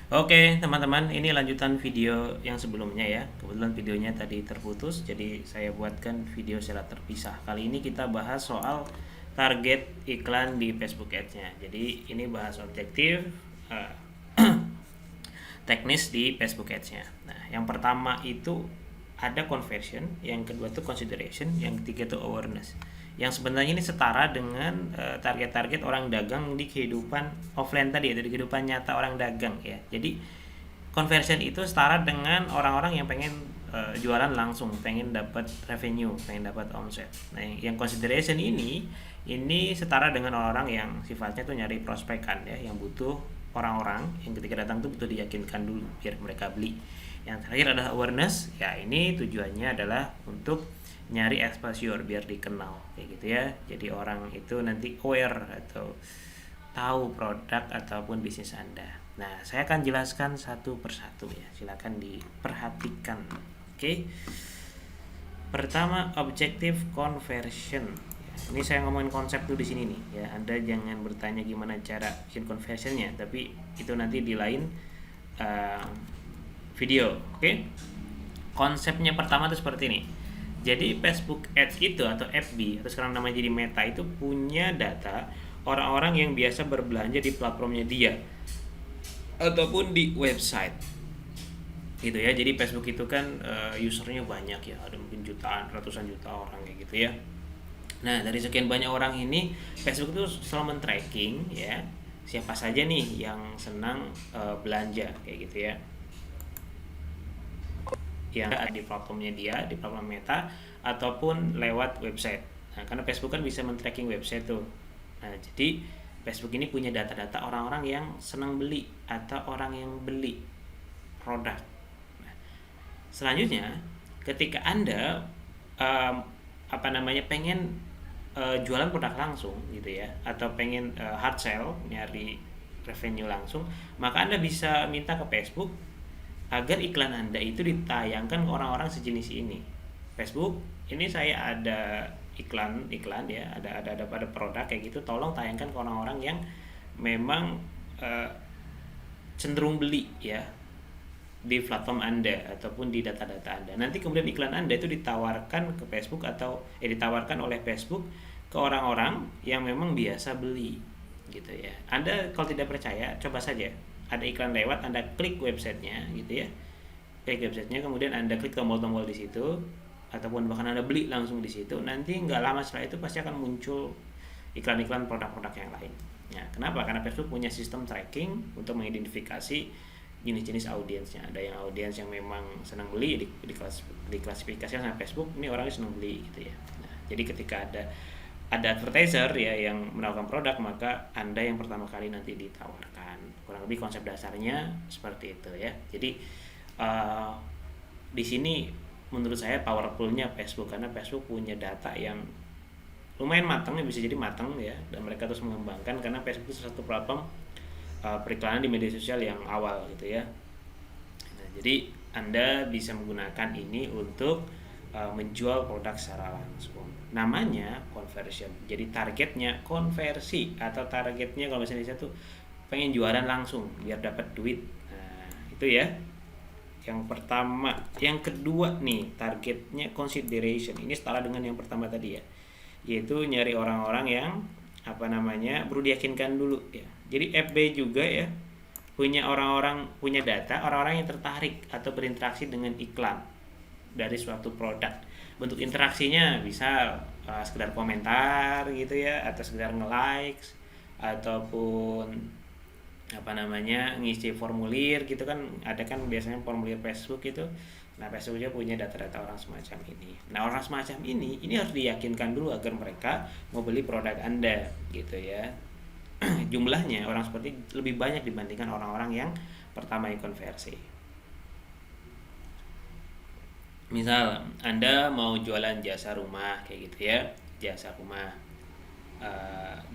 Oke, teman-teman, ini lanjutan video yang sebelumnya ya. Kebetulan videonya tadi terputus, jadi saya buatkan video secara terpisah. Kali ini kita bahas soal target iklan di Facebook Ads-nya. Jadi ini bahas objektif, eh, teknis di Facebook Ads-nya. Nah, yang pertama itu ada conversion, yang kedua itu consideration, yang ketiga itu awareness. Yang sebenarnya ini setara dengan target-target orang dagang di kehidupan offline tadi, di kehidupan nyata orang dagang ya. Jadi conversion itu setara dengan orang-orang yang pengen jualan langsung, pengen dapat revenue, pengen dapat omset. Nah, yang consideration ini setara dengan orang-orang yang sifatnya tuh nyari prospekan ya, yang butuh orang-orang yang ketika datang tuh butuh diyakinkan dulu biar mereka beli. Yang terakhir adalah awareness, ya ini tujuannya adalah untuk nyari exposure biar dikenal kayak gitu ya. Jadi orang itu nanti aware atau tahu produk ataupun bisnis Anda. Nah, saya akan jelaskan satu persatu ya. Silakan diperhatikan. Oke. Pertama, objective conversion. Ya, ini saya ngomongin konsep tuh di sini nih ya. Anda jangan bertanya gimana cara bikin conversionnya, tapi itu nanti di lain uh, video. Oke. Konsepnya pertama tuh seperti ini. Jadi Facebook Ads itu atau FB atau sekarang namanya jadi Meta itu punya data orang-orang yang biasa berbelanja di platformnya dia ataupun di website gitu ya. Jadi Facebook itu kan usernya banyak ya, ada mungkin jutaan, ratusan juta orang kayak gitu ya. Nah, dari sekian banyak orang ini Facebook itu selalu men-tracking ya siapa saja nih yang senang belanja kayak gitu ya, yang ada di platformnya dia, di platform Meta ataupun lewat website. Nah, karena Facebook kan bisa men-tracking website tuh. Nah, jadi Facebook ini punya data-data orang-orang yang senang beli atau orang yang beli produk. Nah, selanjutnya, ketika Anda pengen jualan produk langsung gitu ya, atau pengen hard sell, nyari revenue langsung, maka Anda bisa minta ke Facebook agar iklan Anda itu ditayangkan ke orang-orang sejenis ini. Facebook, ini saya ada iklan ya, ada produk kayak gitu, tolong tayangkan ke orang-orang yang memang uh, cenderung beli ya di platform Anda ataupun di data-data Anda. Nanti kemudian iklan Anda itu ditawarkan ke Facebook atau ditawarkan oleh Facebook ke orang-orang yang memang biasa beli gitu ya. Anda kalau tidak percaya, coba saja ada iklan lewat, Anda klik websitenya gitu ya. Klik websitenya, kemudian Anda klik tombol-tombol di situ ataupun bahkan Anda beli langsung di situ. Nanti nggak lama setelah itu pasti akan muncul iklan-iklan produk-produk yang lain. Ya, kenapa? Karena Facebook punya sistem tracking untuk mengidentifikasi jenis-jenis audiensnya. Ada yang audiens yang memang senang beli diklasifikasikan sama Facebook, ini orangnya senang beli gitu ya. Nah, jadi ketika ada advertiser ya yang menawarkan produk, maka Anda yang pertama kali nanti ditawarkan. Kurang lebih konsep dasarnya seperti itu ya. Jadi di sini menurut saya powerfulnya Facebook, karena Facebook punya data yang lumayan matang ya, bisa jadi matang ya, dan mereka terus mengembangkan karena Facebook itu satu platform periklanan di media sosial yang awal gitu ya. Nah, jadi Anda bisa menggunakan ini untuk menjual produk secara langsung. Namanya conversion. Jadi targetnya konversi atau targetnya kalau misalnya tuh pengen jualan langsung biar dapat duit. Nah, itu ya. Yang pertama, yang kedua nih targetnya consideration. Ini setara dengan yang pertama tadi ya. Yaitu nyari orang-orang yang perlu diyakinkan dulu ya. Jadi FB juga ya punya orang-orang, punya data orang-orang yang tertarik atau berinteraksi dengan iklan dari suatu produk. Bentuk interaksinya bisa sekedar komentar gitu ya, atau sekedar nge-likes, ataupun ngisi formulir gitu kan, ada kan biasanya formulir Facebook itu. Nah, Facebook juga punya data-data orang semacam ini. Nah, orang semacam ini harus diyakinkan dulu agar mereka mau beli produk Anda gitu ya. Jumlahnya orang seperti lebih banyak dibandingkan orang-orang yang pertama yang konversi. Misal Anda mau jualan jasa rumah kayak gitu ya, jasa rumah,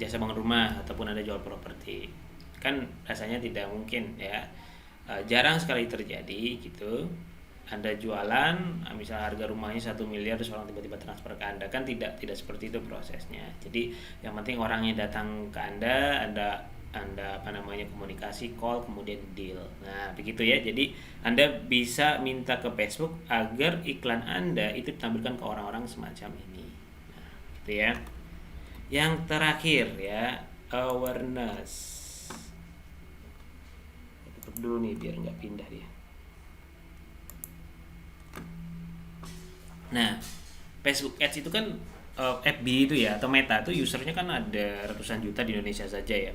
jasa bangun rumah, ataupun Anda jual properti, kan rasanya tidak mungkin ya, jarang sekali terjadi gitu. Anda jualan, misal harga rumahnya 1 miliar, terus orang tiba-tiba transfer ke Anda, kan tidak seperti itu prosesnya. Jadi yang penting orangnya datang ke Anda Anda komunikasi, call, kemudian deal. Nah, begitu ya. Jadi Anda bisa minta ke Facebook agar iklan Anda itu ditampilkan ke orang-orang semacam ini. Nah, gitu ya. Yang terakhir ya, awareness. Tutup dulu nih biar nggak pindah dia. Nah, Facebook Ads itu kan FB itu ya, atau Meta itu usernya kan ada ratusan juta di Indonesia saja ya.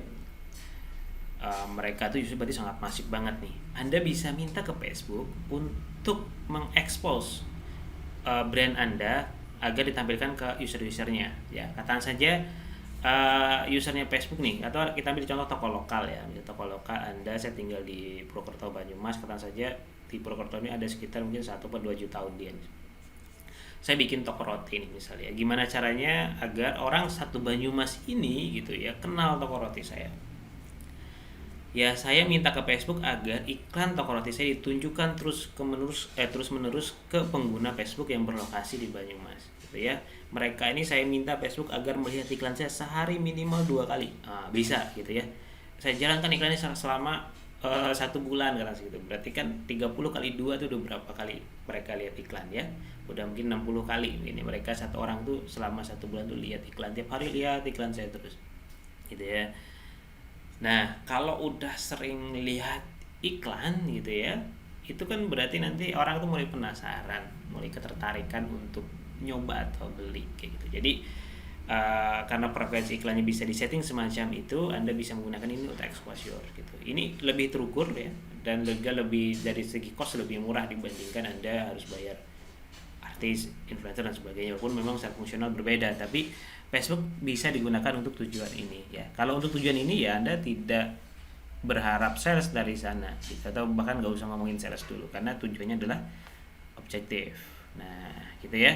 Mereka tuh justru berarti sangat masif banget nih. Anda bisa minta ke Facebook untuk mengekspos brand Anda agar ditampilkan ke user-usernya. Ya, katakan saja usernya Facebook nih, atau kita ambil contoh toko lokal ya. Misalnya toko lokal Anda, saya tinggal di Purwokerto Banyumas, katakan saja di Purwokerto ini ada sekitar mungkin 1/2 juta audiens. Saya bikin toko roti nih misalnya. Gimana caranya agar orang satu Banyumas ini gitu ya kenal toko roti saya? Ya, saya minta ke Facebook agar iklan toko roti saya ditunjukkan terus menerus ke pengguna Facebook yang berlokasi di Banyumas gitu ya. Mereka ini saya minta Facebook agar melihat iklan saya sehari minimal 2 kali. Nah, bisa gitu ya. Saya jalankan iklannya selama 1 bulan karena segitu. Berarti kan 30 kali 2 itu udah berapa kali mereka lihat iklan ya. Udah mungkin 60 kali. Ini mereka satu orang tuh selama 1 bulan tuh lihat iklan, tiap hari lihat iklan saya terus. Gitu ya. Nah, kalau udah sering lihat iklan gitu ya, itu kan berarti nanti orang tuh mulai penasaran, mulai ketertarikan untuk nyoba atau beli kayak gitu. Jadi karena frekuensi iklannya bisa disetting semacam itu, Anda bisa menggunakan ini untuk exposure gitu. Ini lebih terukur ya, dan lebih dari segi cost lebih murah dibandingkan Anda harus bayar artis, influencer dan sebagainya. Walaupun memang secara fungsional berbeda, tapi Facebook bisa digunakan untuk tujuan ini ya. Kalau untuk tujuan ini ya Anda tidak berharap sales dari sana gitu, atau bahkan nggak usah ngomongin sales dulu karena tujuannya adalah objektif. Nah, gitu ya.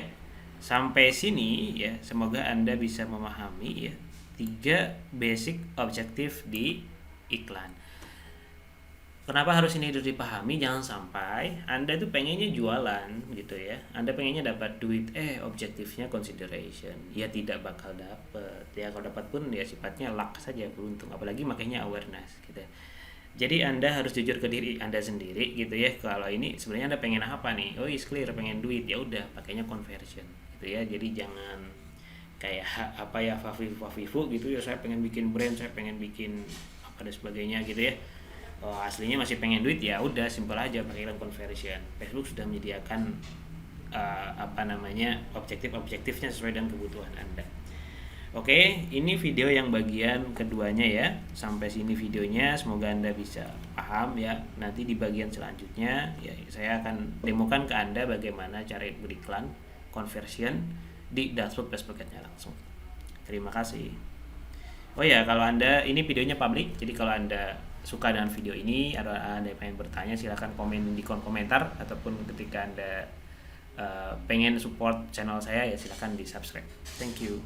Sampai sini ya, semoga Anda bisa memahami ya 3 basic objektif di iklan. Kenapa harus ini harus dipahami? Jangan sampai Anda tuh pengennya jualan gitu ya. Anda pengennya dapat duit, objektifnya consideration. Ya tidak bakal dapat. Ya kalau dapat pun ya sifatnya luck saja, beruntung. Apalagi makanya awareness gitu. Jadi Anda harus jujur ke diri Anda sendiri gitu ya. Kalau ini sebenarnya Anda pengen apa nih? Oh, is clear, pengen duit. Ya udah, pakainya conversion gitu ya. Jadi jangan kayak Favifu gitu ya, saya pengen bikin brand, saya pengen bikin apa dan sebagainya gitu ya. Aslinya masih pengen duit, ya udah simpel aja pakai conversion. Facebook sudah menyediakan objektifnya sesuai dengan kebutuhan Anda. Oke, ini video yang bagian keduanya ya. Sampai sini videonya, semoga Anda bisa paham ya. Nanti di bagian selanjutnya ya saya akan demokan ke Anda bagaimana cara beriklan conversion di dashboard Facebook-nya langsung. Terima kasih. Oh ya, kalau Anda ini videonya public, jadi kalau Anda suka dengan video ini atau Anda pengen bertanya, silahkan komen di kolom komentar, ataupun ketika Anda pengen support channel saya ya silahkan di subscribe. Thank you.